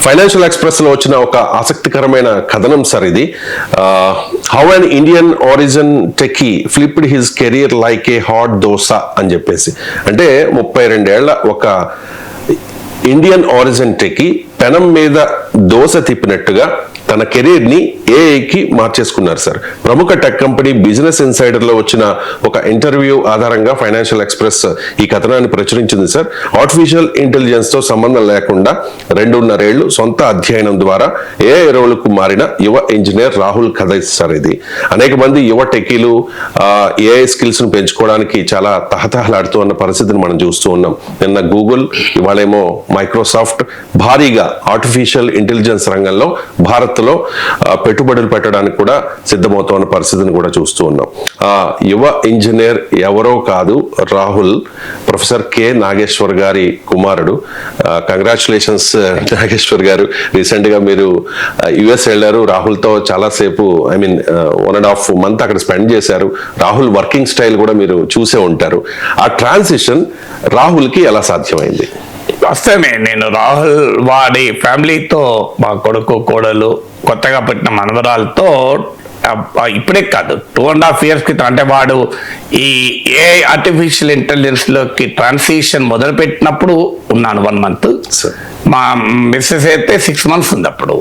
Financial express లో వచ్చిన ఒక ఆసక్తికరమైన కథనం సార్ ఇది. How an Indian origin techie flipped his career like A hot dosa అని చెప్పేసి. అంటే 32 ఏళ్ల ఒక ఇండియన్ ఆరిజిన్ టెకీ పెనం మీద దోశ తిప్పినట్టుగా తన కెరీర్ ని ఏఐకి మార్చేసుకున్నారు సార్. ప్రముఖ టెక్ కంపెనీ బిజినెస్ ఇన్సైడర్ లో వచ్చిన ఒక ఇంటర్వ్యూ ఆధారంగా ఫైనాన్షియల్ ఎక్స్ప్రెస్ ఈ కథనాన్ని ప్రచురించింది సార్. ఆర్టిఫిషియల్ ఇంటెలిజెన్స్ తో సంబంధం లేకుండా 2.5 ఏళ్లు సొంత అధ్యయనం ద్వారా ఏఐ రోలుకు మారిన యువ ఇంజనీర్ రాహుల్ కథ సార్ ఇది. అనేక మంది యువ టెకీలు ఏఐ స్కిల్స్ ను పెంచుకోవడానికి చాలా తహతహలాడుతూ ఉన్న పరిస్థితిని మనం చూస్తూ ఉన్నాం. నిన్న గూగుల్, ఇవాళేమో మైక్రోసాఫ్ట్ భారీగా ఆర్టిఫిషియల్ ఇంటెలిజెన్స్ రంగంలో భారత్ లో పెట్టుబడులు పెట్టడానికి కూడా సిద్ధమవుతున్న పరిస్థితిని కూడా చూస్తూ ఉన్నాం. యువ ఇంజనీర్ ఎవరో కాదు, రాహుల్ ప్రొఫెసర్ కె నాగేశ్వర్ గారి కుమారుడు. కంగ్రాచులేషన్స్ నాగేశ్వర్ గారు. రీసెంట్ గా మీరు యుఎస్ వెళ్ళారు, రాహుల్ తో చాలాసేపు 1.5 months అక్కడ స్పెండ్ చేశారు. రాహుల్ వర్కింగ్ స్టైల్ కూడా మీరు చూసే ఉంటారు. ఆ ట్రాన్సిషన్ రాహుల్ కి ఎలా సాధ్యమైంది? వస్తేనే నేను రాహుల్ వాడి ఫ్యామిలీతో, మా కొడుకు కోడలు కొత్తగా పుట్టిన మనవరాలతో ఇప్పుడే కాదు 2.5 years క్రితం, అంటే వాడు ఈ ఏఐ ఆర్టిఫిషియల్ ఇంటెలిజెన్స్ లోకి ట్రాన్సిషన్ మొదలు పెట్టినప్పుడు ఉన్నాను 1 month. మా మిస్సెస్ అయితే 6 months ఉంది అప్పుడు.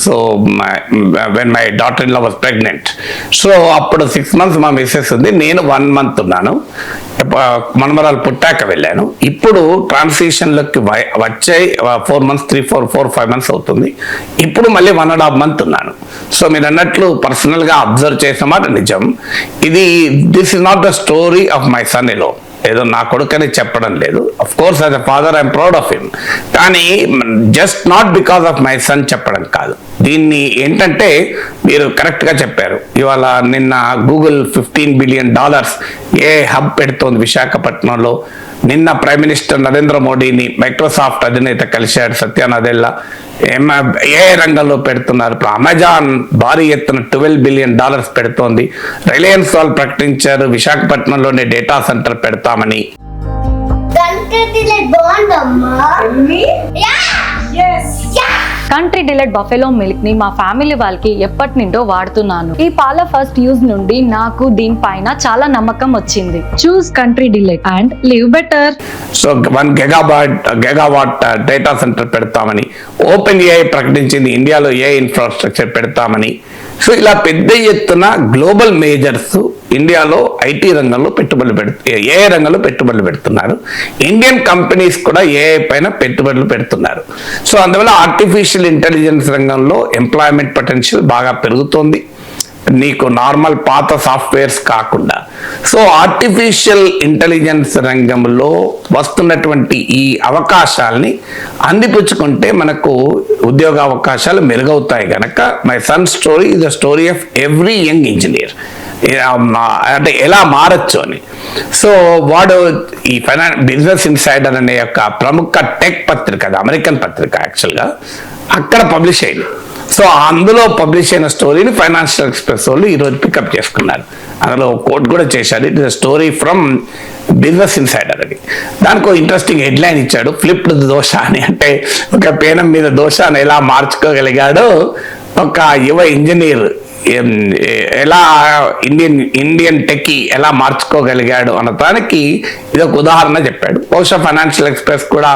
So when my daughter in law was pregnant. So అప్పుడు 6 months మా మిస్సెస్ ఉంది, నేను 1 month ఉన్నాను. మనమరాలు పుట్టాక వెళ్ళాను. ఇప్పుడు ట్రాన్సిషన్లోకి వచ్చాయి 4 months, 5 months అవుతుంది. ఇప్పుడు మళ్ళీ 1.5 month ఉన్నాను. సో మీరు అన్నట్లు పర్సనల్గా అబ్జర్వ్ చేసిన మాట నిజం. This is not the story of my son ఎలో. ఏదో నా కొడుకని చెప్పడం లేదు. Of course as a father I'm proud of him. కానీ just not because of my son చెప్పడం కాదు. దీన్ని ఏంటంటే మీరు కరెక్ట్గా చెప్పారు. ఇవాళ నిన్న గూగుల్ $15 billion ఏ హబ్ పెడుతోంది విశాఖపట్నంలో. నిన్న ప్రైమ్ మినిస్టర్ నరేంద్ర మోడీని మైక్రోసాఫ్ట్ అధినేత కలిశాడు, సత్య నదెల్లా. ఏ రంగంలో పెడుతున్నారు? ఇప్పుడు అమెజాన్ భారీ ఎత్తున $12 billion పెడుతోంది. రిలయన్స్ వాళ్ళు ప్రకటించారు విశాఖపట్నంలోనే డేటా సెంటర్ పెడతామని. కంట్రీ డిలైట్ బఫెలో మిల్క్ ని మా ఫ్యామిలీ వాళ్ళకి ఎప్పటి నుండో వాడుతున్నాను. ఈ పాల ఫస్ట్ యూజ్ నుండి నాకు దీనిపైన చాలా నమ్మకం వచ్చింది. Choose country delight and live better. So 1 gigawatt data centre పెడతామని ఓపెన్ ఏఐ ప్రకటించింది. ఇండియాలో ఏ ఇన్ఫ్రాస్ట్రక్చర్ పెడతామని. సో ఇలా పెద్ద ఎత్తున గ్లోబల్ మేజర్స్ ఇండియాలో ఐటీ రంగంలో ఏఐ రంగంలో పెట్టుబడులు పెడుతున్నారు. ఇండియన్ కంపెనీస్ కూడా ఏఐ పైన పెట్టుబడులు పెడుతున్నారు. సో అందువల్ల ఆర్టిఫిషియల్ ఇంటెలిజెన్స్ రంగంలో ఎంప్లాయ్మెంట్ పొటెన్షియల్ బాగా పెరుగుతోంది, నీకు నార్మల్ పాత సాఫ్ట్వేర్స్ కాకుండా. సో ఆర్టిఫిషియల్ ఇంటెలిజెన్స్ రంగంలో వస్తున్నటువంటి ఈ అవకాశాలని అందిపుచ్చుకుంటే మనకు ఉద్యోగ అవకాశాలు మెరుగవుతాయి కనుక my son story is the story of every young engineer. అంటే ఎలా మారచ్చు అని. సో వాడు ఈ బిజినెస్ ఇన్సైడర్ అనే యొక్క ప్రముఖ టెక్ పత్రిక, అది అమెరికన్ పత్రిక యాక్చువల్గా, అక్కడ పబ్లిష్ అయింది. సో అందులో పబ్లిష్ అయిన స్టోరీని ఫైనాన్షియల్ ఎక్స్ప్రెస్ వాళ్ళు ఈరోజు పికప్ చేసుకున్నారు. అందులో కోట్ కూడా చేశారు, it is a story from business insider అని. దానికి ఒక ఇంట్రెస్టింగ్ హెడ్లైన్ ఇచ్చాడు, ఫ్లిప్డ్ దోశ అని. అంటే ఒక పేనం మీద దోశను ఎలా మార్చుకోగలిగాడో ఒక యువ ఇంజనీర్ ఎలా ఇండియన్ టెక్కి ఎలా మార్చుకోగలిగాడు అన్నదానికి ఇది ఒక ఉదాహరణ చెప్పాడు. బహుశా ఫైనాన్షియల్ ఎక్స్ప్రెస్ కూడా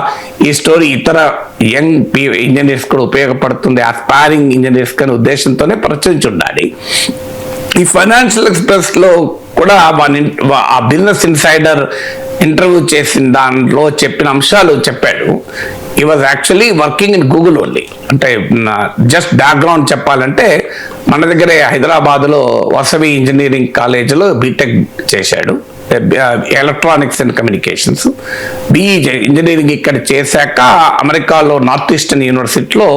ఈ స్టోరీ ఇతర యంగ్ ఇంజనీర్స్ కూడా ఉపయోగపడుతుంది, ఆస్పైరింగ్ ఇంజనీర్స్ కానీ ఉద్దేశంతోనే ప్రచురించి ఉండాలి. ఈ ఫైనాన్షియల్ ఎక్స్ప్రెస్లో కూడా ఆ బిజినెస్ ఇన్సైడర్ ఇంటర్వ్యూ చేసిన దాంట్లో చెప్పిన అంశాలు చెప్పాడు. ఈ was actually working in Google only. అంటే జస్ట్ బ్యాక్గ్రౌండ్ చెప్పాలంటే మన దగ్గరే హైదరాబాద్లో వసవి ఇంజనీరింగ్ కాలేజీలో బీటెక్ చేశాడు, electronics and communications. BE engineering ఇక్కడ చేశాక అమెరికాలో నార్త్ ఈస్టర్న్ యూనివర్సిటీలో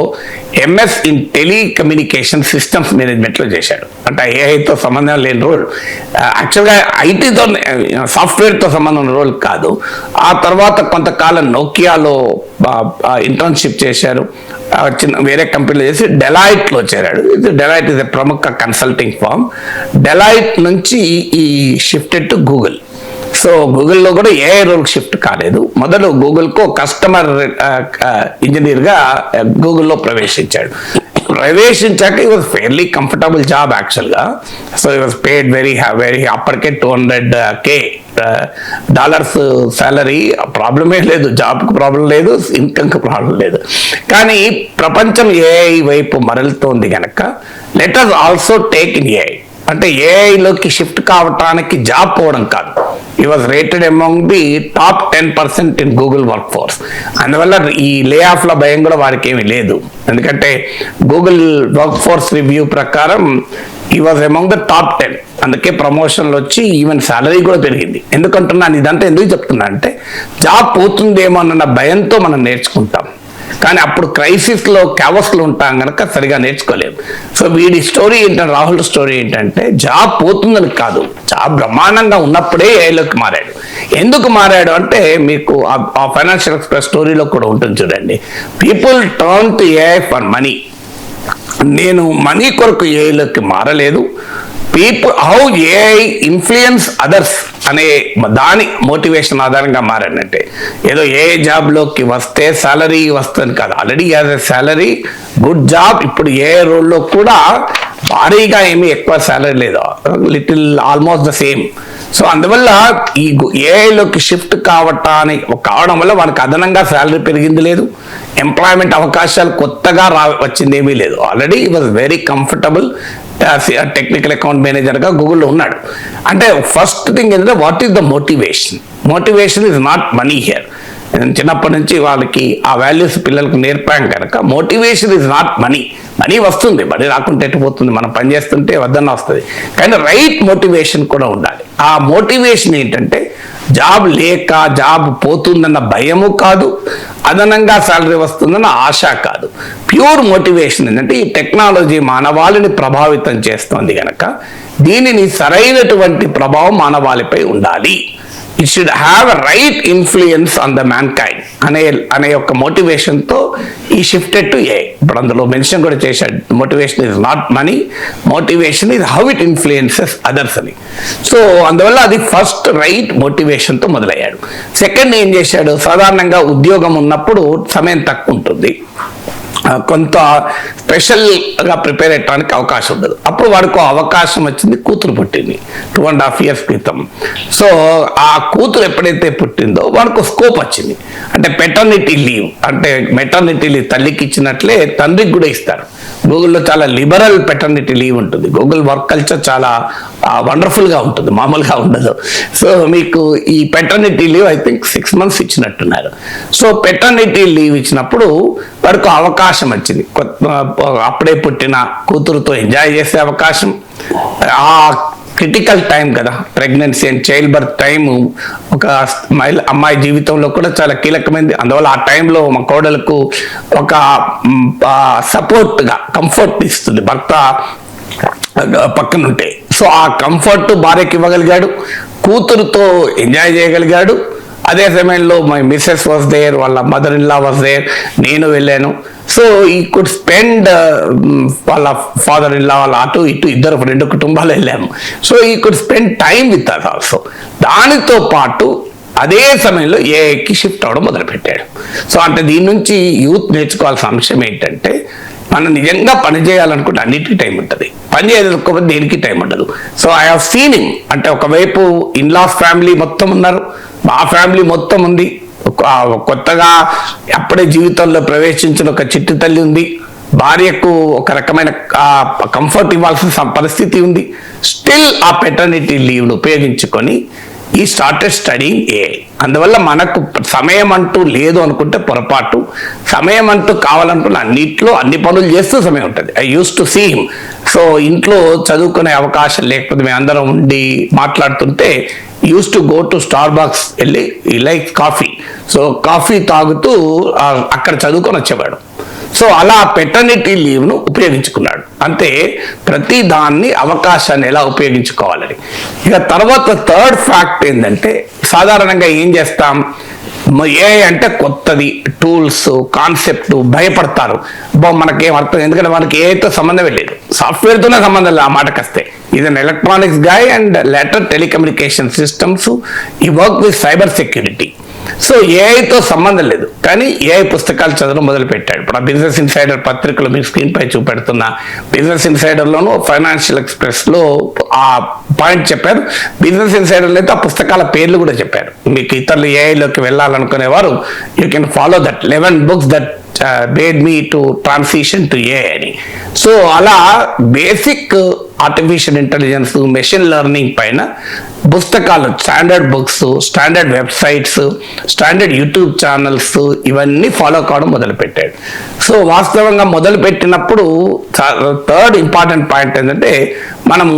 ఎంఎస్ ఇన్ టెలికమ్యూనికేషన్ సిస్టమ్స్ మేనేజ్మెంట్లో చేశాడు. అంటే ఏఐతో సంబంధం లేని రోల్, యాక్చువల్గా ఐటీతో సాఫ్ట్వేర్తో సంబంధం ఉన్న రోల్ కాదు. ఆ తర్వాత కొంతకాలం నోకియాలో ఇంటర్న్షిప్ చేశారు, వేరే కంపెనీలో చేసి డెలాయిట్లో చేరాడు. డెలాయిట్ ఇస్ ఎ ప్రముఖ కన్సల్టింగ్ ఫార్మ్. డెలాయిట్ నుంచి ఈ షిఫ్టెడ్ టు గూగుల్. సో గూగుల్లో కూడా ఏ రోల్ షిఫ్ట్ కాలేదు. మొదలు గూగుల్కు కస్టమర్ ఇంజనీర్గా గూగుల్లో ప్రవేశించాక ఈ వాజ్ ఫెయిర్లీ కంఫర్టబుల్ జాబ్ యాక్చువల్గా. సో ఈ వాజ్ పేడ్ వెరీ అప్పటికే $200K శాలరీ. ప్రాబ్లమే లేదు, జాబ్కి ప్రాబ్లం లేదు, ఇన్కమ్కి ప్రాబ్లం లేదు. కానీ ప్రపంచం ఏఐ వైపు మరలుతోంది కనుక let us also take in AI. అంటే ఏఐలోకి షిఫ్ట్ కావటానికి జాబ్ పోవడం కాదు. ఈ was rated among the top 10% in Google work force. అందువల్ల ఈ లే ఆఫ్ల భయం కూడా వారికి ఏమీ లేదు. ఎందుకంటే గూగుల్ వర్క్ ఫోర్స్ రివ్యూ ప్రకారం ఈ వాజ్ అమాంగ్ ద టాప్ 10. అందుకే ప్రమోషన్లు వచ్చి ఈవెన్ శాలరీ కూడా పెరిగింది. ఎందుకంటున్నాను ఇదంతా ఎందుకు చెప్తున్నా అంటే జాబ్ పోతుందేమో అన్న భయంతో మనం నేర్చుకుంటాం. కానీ అప్పుడు క్రైసిస్లో క్యావస్లో ఉంటాం కనుక సరిగా నేర్చుకోలేము. సో వీడి స్టోరీ ఏంటంటే, రాహుల్ స్టోరీ ఏంటంటే జాబ్ పోతుందని కాదు, జాబ్ బ్రహ్మాండంగా ఉన్నప్పుడే ఏఐలోకి మారాడు. ఎందుకు మారాడు అంటే మీకు ఆ ఫైనాన్షియల్ ఎక్స్ప్రెస్ స్టోరీలో కూడా ఉంటుంది చూడండి. People turn to AI for money. నేను మనీ కొరకు ఏఐలోకి మారలేదు. హౌ ఏఐ ఇన్ఫ్లుయెన్స్ అదర్స్ అనే దాని మోటివేషన్ ఆధారంగా మారానంటే ఏదో ఏ జాబ్లోకి వస్తే శాలరీ వస్తుంది కాదు. Already as a salary good job. ఇప్పుడు ఏ రోల్లో కూడా భారీగా ఏమీ ఎక్కువ శాలరీ లేదు, little almost the same. So అందువల్ల ఈ ఏఐలోకి షిఫ్ట్ కావడం వల్ల వాడికి అదనంగా శాలరీ పెరిగింది లేదు, ఎంప్లాయ్మెంట్ అవకాశాలు కొత్తగా వచ్చింది ఏమీ లేదు. ఆల్రెడీ ఈ was very comfortable technical account మేనేజర్గా గూగుల్లో ఉన్నాడు. అంటే ఫస్ట్ థింగ్ ఏంటంటే what is the motivation. Motivation is not money here. చిన్నప్పటి నుంచి వాళ్ళకి ఆ వాల్యూస్ పిల్లలకు నేర్పాం కనుక motivation is not money. Money వస్తుంది, మనీ రాకుంటే ఎట్టిపోతుంది, మనం పని చేస్తుంటే వద్దన్న వస్తుంది. కానీ రైట్ మోటివేషన్ కూడా ఉండాలి. ఆ మోటివేషన్ ఏంటంటే జాబ్ లేక జాబ్ పోతుందన్న భయము కాదు, అదనంగా శాలరీ వస్తుందన్న ఆశ కాదు. ప్యూర్ మోటివేషన్ ఏంటంటే ఈ టెక్నాలజీ మానవాళిని ప్రభావితం చేస్తోంది కనుక దీనిని సరైనటువంటి ప్రభావం మానవాళిపై ఉండాలి. It should have a right influence on the man kind అనే ఒక మోటివేషన్తో ఈ షిఫ్టెడ్ టు ఏ. ఇప్పుడు అందులో మెన్షన్ కూడా చేశాడు, motivation is not money, motivation is how it influences others అని. సో అందువల్ల అది ఫస్ట్ రైట్ మోటివేషన్తో మొదలయ్యాడు. సెకండ్ ఏం చేశాడు, సాధారణంగా ఉద్యోగం ఉన్నప్పుడు సమయం తక్కువ ఉంటుంది, కొంత స్పెషల్గా ప్రిపేర్ అయ్యడానికి అవకాశం ఉండదు. అప్పుడు వాడికి అవకాశం వచ్చింది, కూతురు పుట్టింది 2.5 years క్రితం. సో ఆ కూతురు ఎప్పుడైతే పుట్టిందో వాడికి స్కోప్ వచ్చింది. అంటే పెటర్నిటీ లీవ్, అంటే మెటర్నిటీ లీవ్ తల్లికి ఇచ్చినట్లే తండ్రికి కూడా ఇస్తారు. గూగుల్లో చాలా లిబరల్ పెటర్నిటీ లీవ్ ఉంటుంది. గూగుల్ వర్క్ కల్చర్ చాలా వండర్ఫుల్గా ఉంటుంది, మామూలుగా ఉండదు. సో మీకు ఈ paternity leave I think 6 months ఇచ్చినట్టున్నారు. సో పెటర్నిటీ లీవ్ ఇచ్చినప్పుడు వాడికి అవకాశం వచ్చింది, అప్పుడే పుట్టిన కూతురుతో ఎంజాయ్ చేసే అవకాశం. ఆ క్రిటికల్ టైం కదా, pregnancy and child birth time ఒక అమ్మాయి జీవితంలో కూడా చాలా కీలకమైనది. అందువల్ల ఆ టైంలో మా కోడలకు ఒక సపోర్ట్గా కంఫర్ట్ ఇస్తుంది భర్త పక్కనుంటే. సో ఆ కంఫర్ట్ భార్యకి ఇవ్వగలిగాడు, కూతురుతో ఎంజాయ్ చేయగలిగాడు. అదే సమయంలో మై మిస్సెస్ వాజ్ దేర్, వాళ్ళ mother in law was there, నేను వెళ్ళాను. సో ఈ కుడ్ స్పెండ్ వాళ్ళ ఫాదర్ ఇన్ లా వాళ్ళ అటు ఇటు 2 కుటుంబాలు వెళ్ళాము. So he could spend time with us also. దానితో పాటు అదే సమయంలో ఏఐకి షిఫ్ట్ అవడం మొదలుపెట్టాడు. సో అంటే దీని నుంచి యూత్ నేర్చుకోవాల్సిన అంశం ఏంటంటే మనం నిజంగా పని చేయాలనుకుంటే అన్నిటికీ టైం ఉంటుంది, పని చేయకపోతే దేనికి టైం ఉండదు. So I have seen him. అంటే ఒకవైపు ఇన్లాస్ ఫ్యామిలీ మొత్తం ఉన్నారు, మా ఫ్యామిలీ మొత్తం ఉంది, కొత్తగా అప్పుడే జీవితంలో ప్రవేశించిన ఒక చిట్టి తల్లి ఉంది, భార్యకు ఒక రకమైన కంఫర్ట్ ఇవ్వాల్సిన పరిస్థితి ఉంది. స్టిల్ ఆ పెటర్నిటీ లీవ్ను ఉపయోగించుకొని ఈ స్టార్టెడ్ స్టడీయింగ్ ఏఐ. అందువల్ల మనకు సమయం అంటూ లేదు అనుకుంటే పొరపాటు. సమయం అంటూ కావాలనుకున్న అన్నిట్లో అన్ని పనులు చేస్తూ సమయం ఉంటుంది. I use to see him. So ఇంట్లో చదువుకునే అవకాశం లేకపోతే మేము అందరం ఉండి మాట్లాడుతుంటే use to go to Starbucks వెళ్ళి లైక్ కాఫీ. సో కాఫీ తాగుతూ అక్కడ చదువుకొని వచ్చేవాడు. సో అలా పెటర్నిటీ లీవ్ను ఉపయోగించుకున్నాడు. అంటే ప్రతి దాన్ని అవకాశాన్ని ఎలా ఉపయోగించుకోవాలని. ఇక తర్వాత థర్డ్ ఫ్యాక్ట్ ఏంటంటే సాధారణంగా ఏం చేస్తాం, ఏ అంటే కొత్తది, టూల్స్, కాన్సెప్ట్, భయపడతారు. మనకేం అర్థం, ఎందుకంటే మనకి ఏతో సంబంధమే లేదు. సాఫ్ట్వేర్తోనే సంబంధం లేదు ఆ మాటకు వస్తే. Is an electronics guy and later telecommunication systems, ఈ work with cyber security. So ఏఐతో సంబంధం లేదు, కానీ ఏఐ పుస్తకాలు చదవడం మొదలు పెట్టాడు. ఇప్పుడు ఆ బిజినెస్ ఇన్సైడర్ పత్రికలో మీరు స్క్రీన్ పై చూపెడుతున్న బిజినెస్ ఇన్సైడర్లోను ఫైనాన్షియల్ ఎక్స్ప్రెస్లో ఆ పాయింట్ చెప్పారు. బిజినెస్ ఇన్సైడర్లో అయితే ఆ పుస్తకాల పేర్లు కూడా చెప్పారు. మీకు ఇతరులు ఏఐలోకి వెళ్ళాలనుకునేవారు you can follow that 11 books దట్ made me to transition to AI అని. సో అలా basic artificial intelligence, machine learning పైన పుస్తకాలు, standard books, standard websites, standard YouTube channels ఇవన్నీ ఫాలో కావడం మొదలుపెట్టాడు. సో వాస్తవంగా మొదలుపెట్టినప్పుడు థర్డ్ ఇంపార్టెంట్ పాయింట్ ఏంటంటే మనము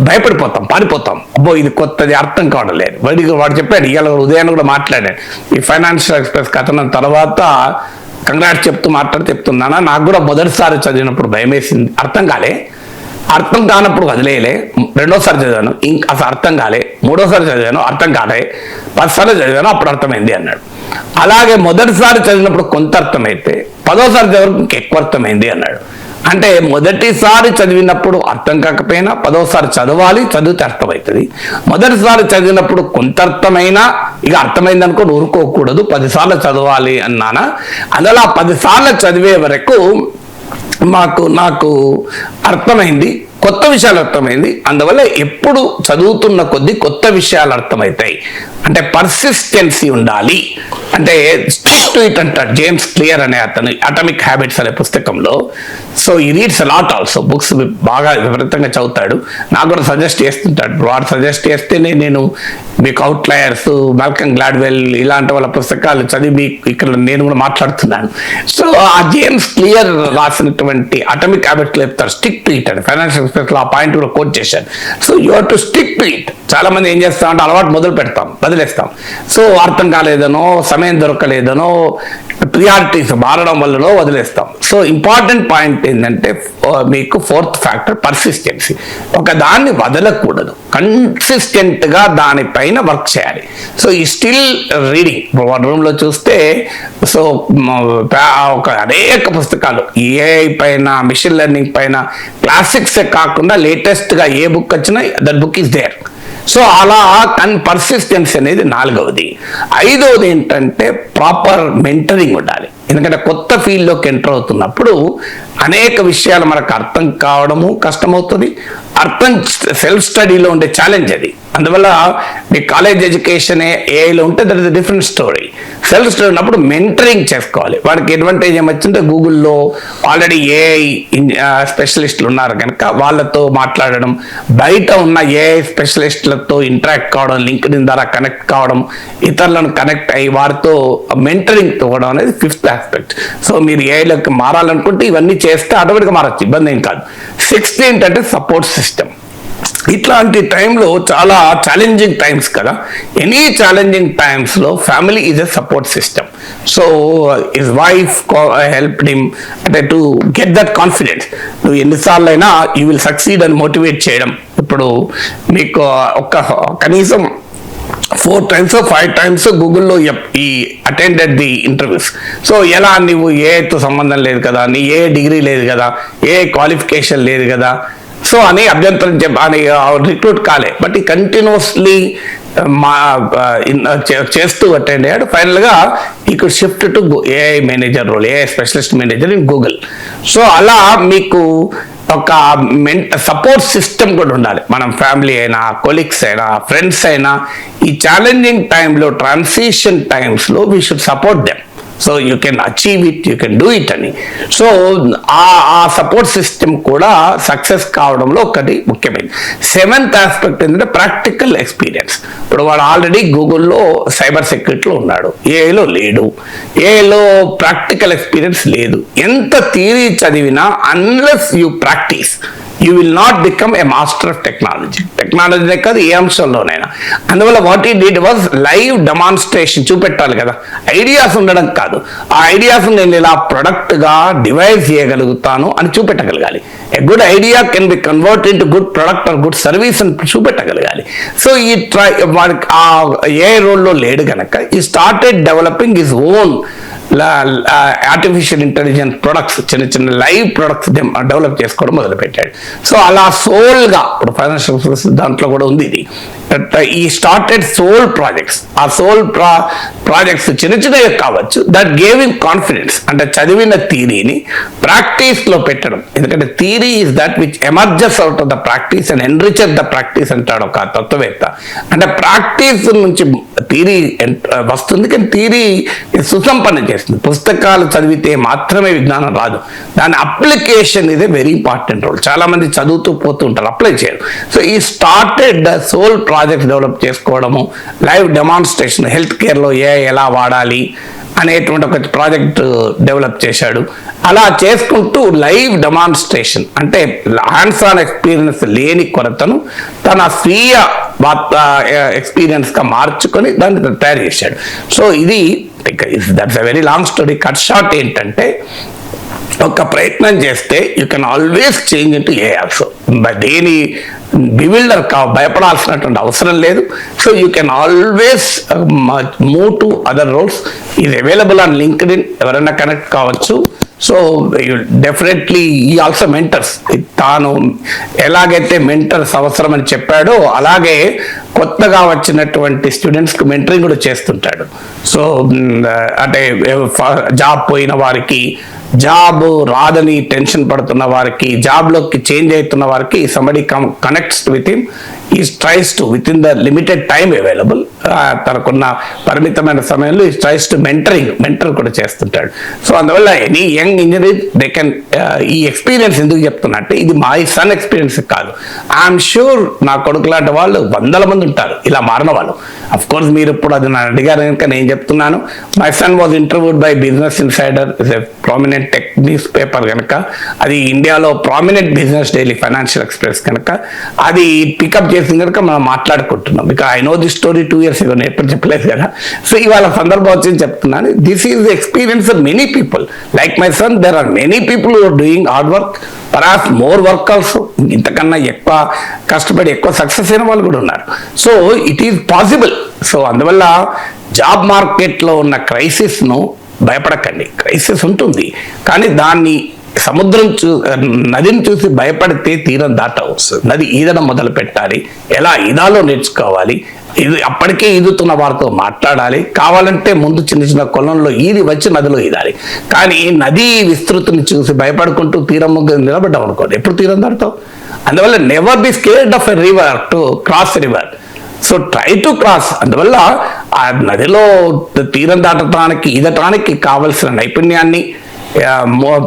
భయపడిపోతాం, పారిపోతాం. అబ్బో ఇది కొత్తది, అర్థం కావడం లేదు. వాడు చెప్పాడు, ఇవాళ ఉదయాన్ని కూడా మాట్లాడాడు ఈ ఫైనాన్షియల్ ఎక్స్ప్రెస్ కథనం తర్వాత కంగ్రాట్స్ చెప్తున్నానా, నాకు కూడా మొదటిసారి చదివినప్పుడు భయం వేసింది, అర్థం కానప్పుడు వదిలేయలే, రెండోసారి చదివాను అసలు అర్థం కాలే, మూడోసారి చదివాను అర్థం కాలే, 10 సార్లు చదివాను అప్పుడు అర్థమైంది అన్నాడు. అలాగే మొదటిసారి చదివినప్పుడు కొంత అర్థమైతే 10వ సారి చదివినప్పుడు ఇంకెక్కువ అర్థమైంది అన్నాడు. అంటే మొదటిసారి చదివినప్పుడు అర్థం కాకపోయినా 10వ సారి చదవాలి, చదివితే అర్థమవుతుంది. మొదటిసారి చదివినప్పుడు కొంత అర్థమైనా ఇక అర్థమైంది అనుకో ఊరుకోకూడదు, 10 సార్లు చదవాలి అన్నానా. అందువల్ల 10 సార్లు చదివే వరకు నాకు అర్థమైంది, కొత్త విషయాలు అర్థమైంది. అందువల్ల ఎప్పుడు చదువుతున్న కొద్దీ కొత్త విషయాలు అర్థమవుతాయి. అంటే పర్సిస్టెన్సీ ఉండాలి. అంటే స్టిక్ టు ఇట్ అంటాడు జేమ్స్ క్లియర్ అనే అతను అటామిక్ హ్యాబిట్స్ అనే పుస్తకంలో. సో ఈ రీడ్స్ అలాట్ ఆల్సో, బుక్స్ బాగా విపరీతంగా చదువుతాడు. నాకు కూడా సజెస్ట్ చేస్తుంటాడు. వాడు సజెస్ట్ చేస్తేనే నేను మీకు అవుట్లయర్స్, మాల్కమ్ గ్లాడ్వెల్ ఇలాంటి వాళ్ళ పుస్తకాలు చదివి ఇక్కడ నేను కూడా మాట్లాడుతున్నాను. సో ఆ జేమ్స్ క్లియర్ రాసినటువంటి అటామిక్ హ్యాబిట్స్ చెప్తారు స్టిక్ టు ఇట్ అని. ఫైనాన్షియల్ ఎక్స్ప్రెస్లో ఆ పాయింట్ కూడా కోట్ చేశాను. So you have to stick to it. చాలా మంది ఏం చేస్తామంటే అలవాటు మొదలు పెడతాం, వదిలేస్తాం. సో అర్థం కాలేదనో, సమయం దొరకలేదనో, ప్రియారిటీస్ మారడం వల్లనో వదిలేస్తాం. సో ఇంపార్టెంట్ పాయింట్ ఏంటంటే మీకు 4th ఫ్యాక్టర్ పర్సిస్టెన్సీ. ఒక దాన్ని వదలకూడదు, కన్సిస్టెంట్గా దానిపైన వర్క్ చేయాలి. సో ఈ స్టిల్ రీడింగ్ రూమ్లో చూస్తే సో ఒక అనేక పుస్తకాలు ఏఐ పైన, మిషన్ లెర్నింగ్ పైన, క్లాసిక్సే కాకుండా లేటెస్ట్గా ఏ బుక్ వచ్చినా that book is there. So అలా పర్సిస్టెన్సీ అనేది 4వది. 5వది ఏంటంటే ప్రాపర్ మెంటరింగ్ ఉండాలి. ఎందుకంటే కొత్త ఫీల్డ్లోకి ఎంటర్ అవుతున్నప్పుడు అనేక విషయాలు మనకు అర్థం కావడము కష్టమవుతుంది. సెల్ఫ్ స్టడీలో ఉండే ఛాలెంజ్ అది. అందువల్ల మీ కాలేజ్ ఎడ్యుకేషన్ ఏఐలో ఉంటే that is different story. Self study ఉన్నప్పుడు మెంటరింగ్ చేసుకోవాలి. వాడికి అడ్వాంటేజ్ ఏమొచ్చింటే గూగుల్లో ఆల్రెడీ ఏఐ స్పెషలిస్టులు ఉన్నారు కనుక వాళ్ళతో మాట్లాడడం, బయట ఉన్న ఏఐ స్పెషలిస్టులతో ఇంటరాక్ట్ కావడం, లింక్డ్ఇన్ ద్వారా కనెక్ట్ కావడం, ఇతరులను కనెక్ట్ అయ్యి వారితో మెంటరింగ్ తోవడం అనేది 5th ఆస్పెక్ట్. సో మీరు ఏఐలోకి మారాలనుకుంటే ఇవన్నీ చేస్తే ఆటోమేటిక్గా మారచ్చు, ఇబ్బంది ఏం కాదు. 6th ఏంటంటే సపోర్ట్ సిస్టమ్. ఇట్లాంటి టైంలో చాలా ఛాలెంజింగ్ టైమ్స్ కదా, ఎనీ ఛాలెంజింగ్ టైమ్స్లో family is a support system. So his wife helped him అంటే టు గెట్ దట్ కాన్ఫిడెన్స్. నువ్వు ఎన్నిసార్లు అయినా యూ విల్ సక్సీడ్ అని మోటివేట్ చేయడం. ఇప్పుడు మీకు కనీసం 4 times 5 times గూగుల్లో ఈ అటెండెడ్ ది ఇంటర్వ్యూస్. సో ఎలా నువ్వు ఏతో సంబంధం లేదు కదా, నీ ఏ డిగ్రీ లేదు కదా, ఏ క్వాలిఫికేషన్ లేదు కదా, సో అని అభ్యంతరం అని రిక్రూట్ కాలే. బట్ ఈ కంటిన్యూస్లీ చేస్తూ అటెండ్ అయ్యాడు. ఫైనల్గా he could shift to AI manager role, AI specialist manager in Google. So అలా మీకు ఒక సపోర్ట్ సిస్టమ్ కూడా ఉండాలి. మనం ఫ్యామిలీ అయినా, కొలీగ్స్ అయినా, ఫ్రెండ్స్ అయినా ఈ ఛాలెంజింగ్ టైంలో, ట్రాన్సిషన్ టైమ్స్లో we should support them. So you can achieve it, you can do it అని. సో ఆ సపోర్ట్ సిస్టమ్ కూడా సక్సెస్ కావడంలో ఒకటి ముఖ్యమైనది. 7th ఆస్పెక్ట్ ఏంటంటే ప్రాక్టికల్ ఎక్స్పీరియన్స్. ఇప్పుడు వాడు ఆల్రెడీ గూగుల్లో సైబర్ సెక్యూరిటీలో ఉన్నాడు, ఏఐలో లేడు, ఏఐలో ప్రాక్టికల్ ఎక్స్పీరియన్స్ లేదు. ఎంత థియరీ చదివినా unless you practice you will not become a master of technology. టెక్నాలజీనే కాదు ఏ అంశంలోనైనా. అందువల్ల వాట్ ఈ డిడ్ వాజ్ లైవ్ డెమాన్స్ట్రేషన్, చూపెట్టాలి కదా, ఐడియాస్ ఉండడం కాదు. ఆ ఐడియాస్ నేను ఇలా ప్రొడక్ట్గా డివైజ్ చేయగలుగుతాను అని చూపెట్టగలగాలి. A good idea can be convert into good product or good service అని చూపెట్టగలగాలి. సో ఈ వాడికి ఆ ఏ రోల్లో లేడు కనుక ఈ started developing his own artificial intelligence products, చిన్న చిన్న లైవ్ ప్రొడక్ట్స్ డెవలప్ చేసుకోవడం మొదలుపెట్టాడు. సో అలా సోల్గా ఇప్పుడు ఫైనాన్షియల్ సర్వీసెస్ దాంట్లో కూడా ఉంది ఇది. ఈ స్టార్టెడ్ సోల్ ప్రాజెక్ట్స్. ఆ సోల్ ప్రాజెక్ట్స్ చిన్న చిన్నవి కావచ్చు, దట్ గేవ్ ఇన్ కాన్ఫిడెన్స్. అంటే చదివిన థియరీని ప్రాక్టీస్లో పెట్టడం. ఎందుకంటే theory is that which emerges out of the practice and enriches the practice అంటాడు ఒక తత్వవేత్త. అంటే ప్రాక్టీస్ నుంచి థియరీ వస్తుంది, కానీ థియరీ సుసంపన్నం చేస్తుంది. పుస్తకాలు చదివితే మాత్రమే విజ్ఞానం రాదు, దాని అప్లికేషన్ ఇదే వెరీ ఇంపార్టెంట్ రోల్. చాలా మంది చదువుతూ పోతూ ఉంటారు, అప్లై చేయరు. సో ఈ స్టార్టెడ్ సోల్ ప్రాజెక్ట్స్ డెవలప్ చేసుకోవడము, లైవ్ డెమాన్స్ట్రేషన్, హెల్త్ కేర్లో ఎలా వాడాలి అనేటువంటి ఒక ప్రాజెక్ట్ డెవలప్ చేశాడు. అలా చేసుకుంటూ లైవ్ డెమాన్స్ట్రేషన్ అంటే హ్యాండ్స్ ఆన్ ఎక్స్పీరియన్స్ లేని కొరతను తన స్వీయ ఎక్స్పీరియన్స్గా మార్చుకొని దాన్ని తయారు చేశాడు. సో ఇది that's a very long story. Cut short ఏంటంటే, ఒక ప్రయత్నం చేస్తే you can always change into a also. దేని బివిల్డర్ భయపడాల్సినటువంటి అవసరం లేదు. So you can always move to other roles. Is available on LinkedIn, ఎవరైనా కనెక్ట్ కావచ్చు. So definitely he also mentors. తాను ఎలాగైతే మెంటర్స్ అవసరం అని చెప్పాడో అలాగే కొత్తగా వచ్చినటువంటి స్టూడెంట్స్కి మెంటరింగ్ కూడా చేస్తుంటాడు. సో అంటే జాబ్ పోయిన వారికి, జాబ్ రాదని టెన్షన్ పడుతున్న వారికి, జాబ్లోకి చేంజ్ అవుతున్న వారికి somebody connects with him. He tries to, within the limited time available, తనకున్న పరిమితమైన సమయంలో he tries to మెంటర్ కూడా చేస్తుంటాడు. సో అందువల్ల any young engineer they can. ఈ ఎక్స్పీరియన్స్ ఎందుకు చెప్తున్నా అంటే, ఇది మై సన్ ఎక్స్పీరియన్స్ కాదు. ఐఎమ్ షూర్ నా కొడుకు లాంటి వాళ్ళు వందల మంది ఉంటారు ఇలా మారిన వాళ్ళు. అఫ్ కోర్స్ మీరు ఇప్పుడు అది నన్ను అడిగారు కనుక నేను చెప్తున్నాను. My son was interviewed by business insider, is a prominent tech news paper కనుక, అది ఇండియాలో prominent business daily, financial express కనుక అది పికప్ చేసింది కనుక మనం మాట్లాడుకుంటున్నాం. Because I know the story 2 years ago, నేను ఎప్పుడు చెప్పలేదు కదా. సో ఇవాళ సందర్భం వచ్చి చెప్తున్నాను. This is the experience of many people like my son. There are many people who are doing hard work, perhaps more work also. ఇంతకన్నా ఎక్కువ కష్టపడి ఎక్కువ సక్సెస్ అయిన వాళ్ళు కూడా ఉన్నారు. So it is possible. So అందువల్ల జాబ్ మార్కెట్లో ఉన్న క్రైసిస్ను భయపడకండి. క్రైసిస్ ఉంటుంది, కానీ దాన్ని నదిని చూసి భయపడితే తీరం దాటవు. నది ఈదడం మొదలు పెట్టాలి. ఎలా ఈదాలో నేర్చుకోవాలి. ఇది అప్పటికే ఈదుతున్న వారితో మాట్లాడాలి. కావాలంటే ముందు చిన్న చిన్న కొలంలో ఈది వచ్చి నదిలో ఈదాలి. కానీ నది విస్తృతిని చూసి భయపడుకుంటూ తీరం ముగ్గురు నిలబడ్డాం అనుకోండి, ఎప్పుడు తీరం దాటుతావు? అందువల్ల never be scared of a river to cross river. So try to cross. అందువల్ల ఆ నదిలో తీరం దాటడానికి, ఈదటానికి కావలసిన నైపుణ్యాన్ని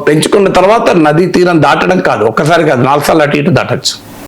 పెంచుకున్న తర్వాత నదీ తీరం దాటడం కాదు, ఒక్కసారి కాదు, 4 సార్లు అటు ఇటు దాటచ్చు.